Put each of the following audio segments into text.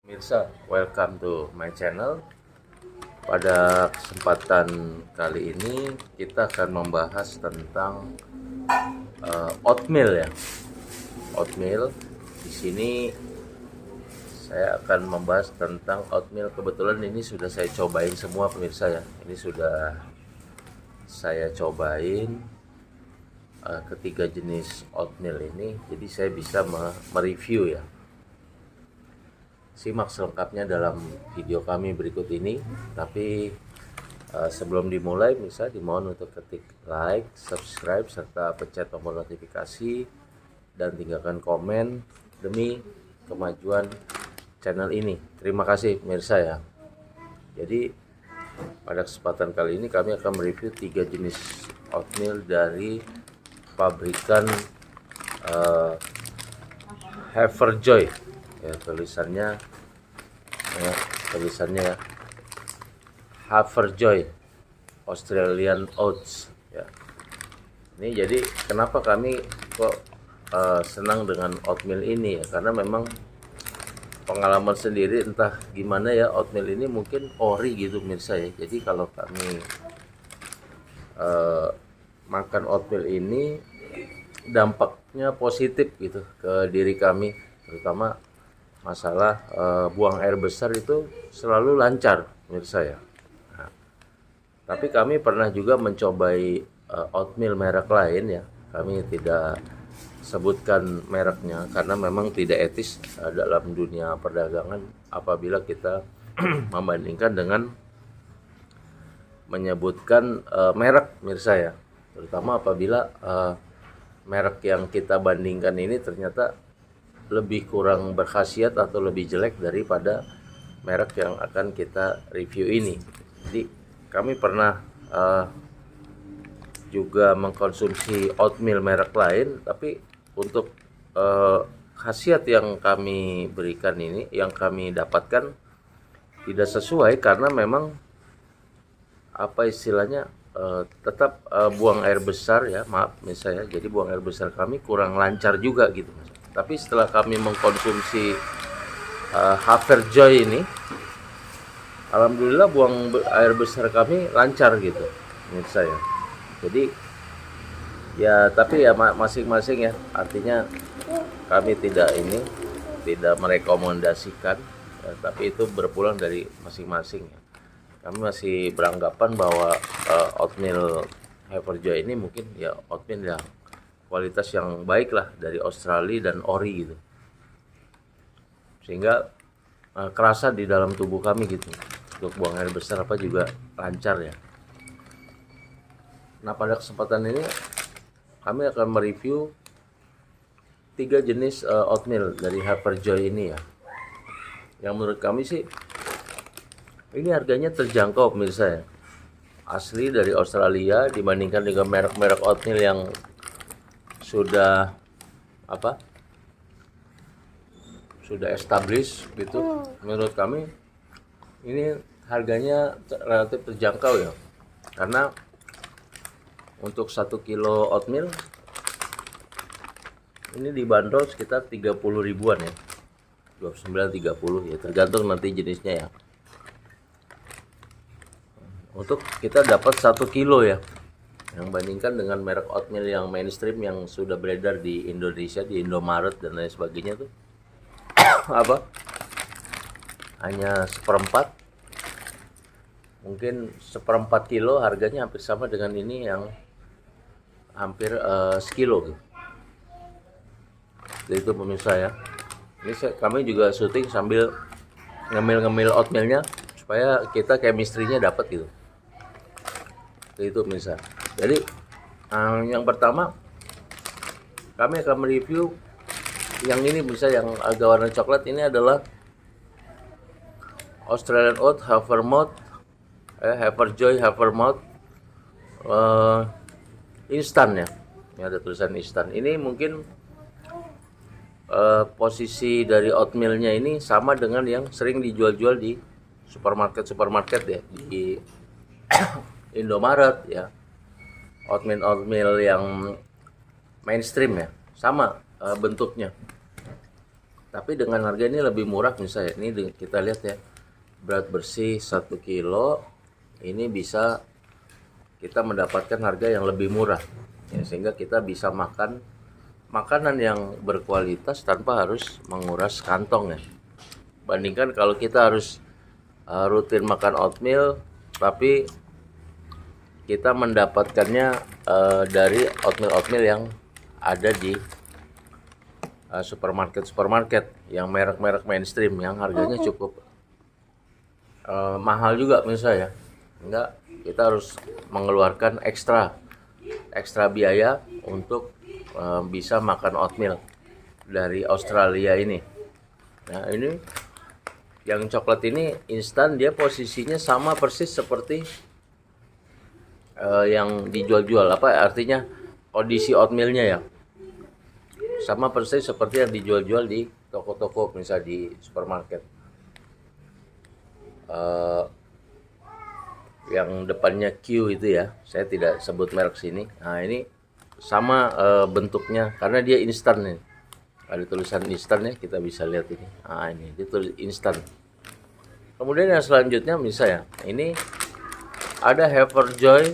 Mirsa, welcome to my channel. Pada kesempatan kali ini kita akan membahas tentang oatmeal ya. Oatmeal. Di sini saya akan membahas tentang oatmeal. Kebetulan ini sudah saya cobain semua pemirsa ya. Ini sudah saya cobain ketiga jenis oatmeal ini. Jadi saya bisa mereview ya. Simak selengkapnya dalam video kami berikut ini. Tapi sebelum dimulai, bisa dimohon untuk ketik like, subscribe, serta pencet tombol notifikasi dan tinggalkan komen demi kemajuan channel ini. Terima kasih pemirsa ya. Jadi pada kesempatan kali ini kami akan mereview 3 jenis oatmeal dari pabrikan Haverjoy ya, tulisannya Haverjoy Australian Oats ya. Ini jadi kenapa kami kok senang dengan oatmeal ini ya, karena memang pengalaman sendiri entah gimana ya, oatmeal ini mungkin ori gitu pemirsa ya. Jadi kalau kami makan oatmeal ini dampaknya positif gitu ke diri kami, terutama masalah buang air besar itu selalu lancar pemirsa ya. Nah, tapi kami pernah juga mencobai oatmeal merek lain ya. Kami tidak sebutkan mereknya karena memang tidak etis dalam dunia perdagangan apabila kita membandingkan dengan menyebutkan merek pemirsa ya. Terutama apabila merek yang kita bandingkan ini ternyata lebih kurang berkhasiat atau lebih jelek daripada merek yang akan kita review ini. Jadi kami pernah juga mengkonsumsi oatmeal merek lain, tapi untuk khasiat yang kami berikan ini, yang kami dapatkan tidak sesuai karena memang apa istilahnya tetap buang air besar ya, maaf misalnya. Jadi buang air besar kami kurang lancar juga gitu. Tapi setelah kami mengkonsumsi Haverjoy ini, alhamdulillah buang air besar kami lancar gitu menurut saya. Jadi ya, tapi ya masing-masing ya, artinya kami tidak merekomendasikan ya, tapi itu berpulang dari masing-masing ya. Kami masih beranggapan bahwa oatmeal Haverjoy ini mungkin ya oatmeal yang kualitas yang baik lah dari Australia dan ori gitu, sehingga kerasa di dalam tubuh kami gitu. Untuk buang air besar apa juga lancar ya. Nah, pada kesempatan ini kami akan mereview 3 jenis oatmeal dari Haverjoy ini ya, yang menurut kami sih ini harganya terjangkau pemirsa ya. Asli dari Australia dibandingkan dengan merek-merek oatmeal yang sudah established gitu. Menurut kami ini harganya relatif terjangkau ya, karena untuk 1 kilo oatmeal ini dibanderol sekitar 30 ribuan ya, 29-30 ya, tergantung nanti jenisnya ya. Untuk kita dapat 1 kilo ya, yang bandingkan dengan merek oatmeal yang mainstream yang sudah beredar di Indonesia, di Indomaret dan lain sebagainya tuh hanya seperempat, mungkin seperempat kilo harganya hampir sama dengan ini yang hampir sekilo gitu. Jadi itu pemirsa ya. Ini kami juga syuting sambil ngemil oatmealnya supaya kita chemistry-nya dapat gitu. Jadi itu pemirsa. Jadi yang pertama kami akan mereview yang ini bisa, yang agak warna coklat ini adalah Australian Oat Haverjoy Havermouth instan ya. Ini ada tulisan instan. Ini mungkin posisi dari oatmealnya ini sama dengan yang sering dijual-jual di supermarket ya, di Indomaret ya. Oatmeal yang mainstream ya, sama bentuknya. Tapi dengan harga ini lebih murah misalnya. Ini kita lihat ya, berat bersih 1 kilo ini bisa kita mendapatkan harga yang lebih murah ya, sehingga kita bisa makan makanan yang berkualitas tanpa harus menguras kantong ya. Bandingkan kalau kita harus rutin makan oatmeal tapi kita mendapatkannya dari oatmeal yang ada di supermarket yang merek-merek mainstream yang harganya cukup mahal juga misalnya. Enggak, kita harus mengeluarkan ekstra biaya untuk bisa makan oatmeal dari Australia ini. Nah, ini yang coklat ini instan, dia posisinya sama persis seperti yang dijual-jual, apa artinya kondisi oatmealnya ya, sama persis seperti yang dijual-jual di toko-toko misalnya di supermarket. Yang depannya Q itu ya, saya tidak sebut merek sini. Nah ini sama bentuknya karena dia instan nih, ada tulisan instan ya, kita bisa lihat ini. Nah ini dia tulis instan. Kemudian yang selanjutnya misalnya ini ada Haverjoy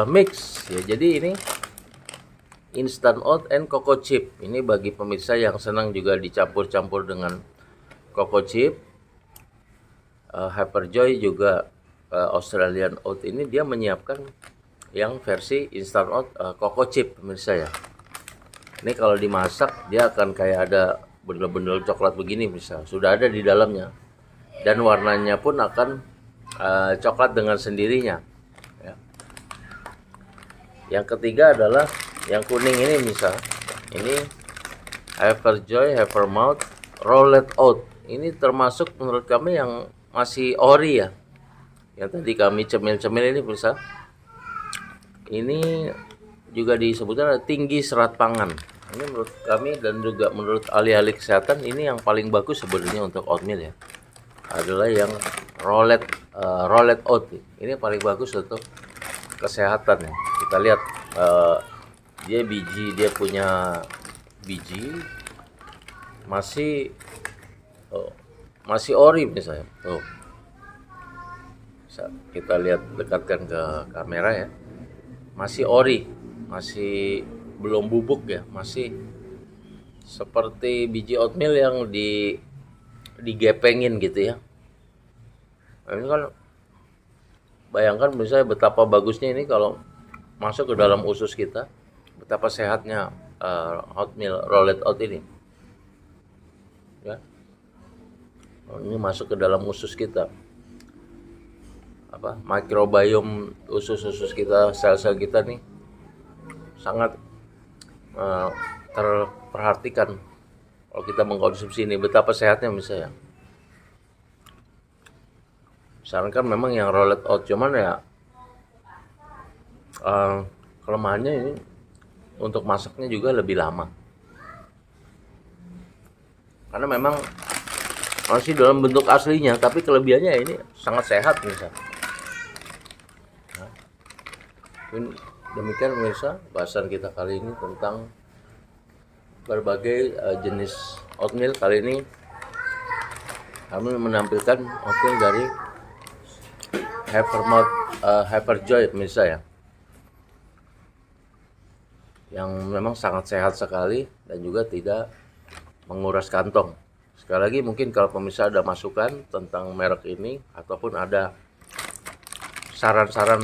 mix ya, jadi ini instant oat and cocoa chip. Ini bagi pemirsa yang senang juga dicampur-campur dengan cocoa chip. Haverjoy juga Australian oat ini dia menyiapkan yang versi instant oat cocoa chip pemirsa ya. Ini kalau dimasak dia akan kayak ada bendel-bendel coklat begini misal, sudah ada di dalamnya, dan warnanya pun akan coklat dengan sendirinya ya. Yang ketiga adalah yang kuning ini misal, ini Haverjoy Havermouth Rolled Oat. Ini termasuk menurut kami yang masih ori ya, yang tadi kami cemil-cemil ini bisa. Ini juga disebutkan tinggi serat pangan. Ini menurut kami dan juga menurut ahli-ahli kesehatan ini yang paling bagus sebenarnya untuk oatmeal ya, adalah yang rolled oat. Ini paling bagus untuk kesehatan ya. Kita lihat dia punya biji masih ori misalnya. Bisa kita lihat, dekatkan ke kamera ya. Masih ori, masih belum bubuk ya, masih seperti biji oatmeal yang digepengin gitu ya. Nah, ini kan bayangkan misalnya betapa bagusnya ini kalau masuk ke dalam usus kita, betapa sehatnya oatmeal rolled oat ini ya. Ini masuk ke dalam usus kita, apa mikrobiom usus kita, sel-sel kita nih sangat terperhatikan kalau kita mengkonsumsi ini, betapa sehatnya misalnya. Sarankan memang yang rolled oat, cuman ya kelemahannya ini untuk masaknya juga lebih lama, karena memang masih dalam bentuk aslinya, tapi kelebihannya ini sangat sehat misalnya. Nah, demikian pemirsa bahasan kita kali ini tentang berbagai jenis oatmeal. Kali ini kami menampilkan oatmeal dari Haverjoy pemirsa ya, yang memang sangat sehat sekali dan juga tidak menguras kantong. Sekali lagi, mungkin kalau pemirsa ada masukan tentang merek ini ataupun ada saran-saran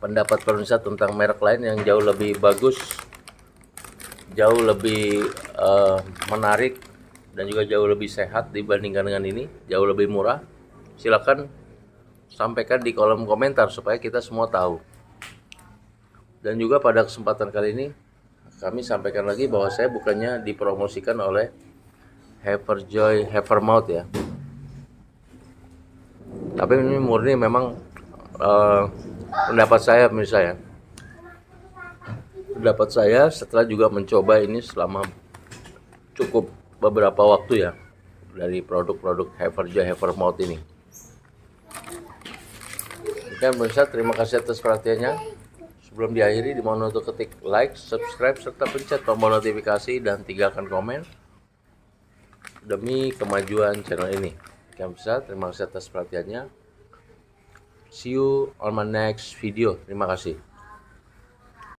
pendapat pemirsa tentang merek lain yang jauh lebih bagus, jauh lebih menarik dan juga jauh lebih sehat dibandingkan dengan ini, jauh lebih murah, silakan sampaikan di kolom komentar supaya kita semua tahu. Dan juga pada kesempatan kali ini kami sampaikan lagi bahwa saya bukannya dipromosikan oleh Haverjoy Havermouth ya, tapi ini murni memang pendapat saya pemirsa ya. Pendapat saya setelah juga mencoba ini selama cukup beberapa waktu ya, dari produk-produk Haverjoy Havermouth ini. Oke pemirsa, terima kasih atas perhatiannya. Sebelum diakhiri, dimohon untuk ketik like, subscribe, serta pencet tombol notifikasi dan tinggalkan komen demi kemajuan channel ini. Kamsa, terima kasih atas perhatiannya. See you on my next video. Terima kasih.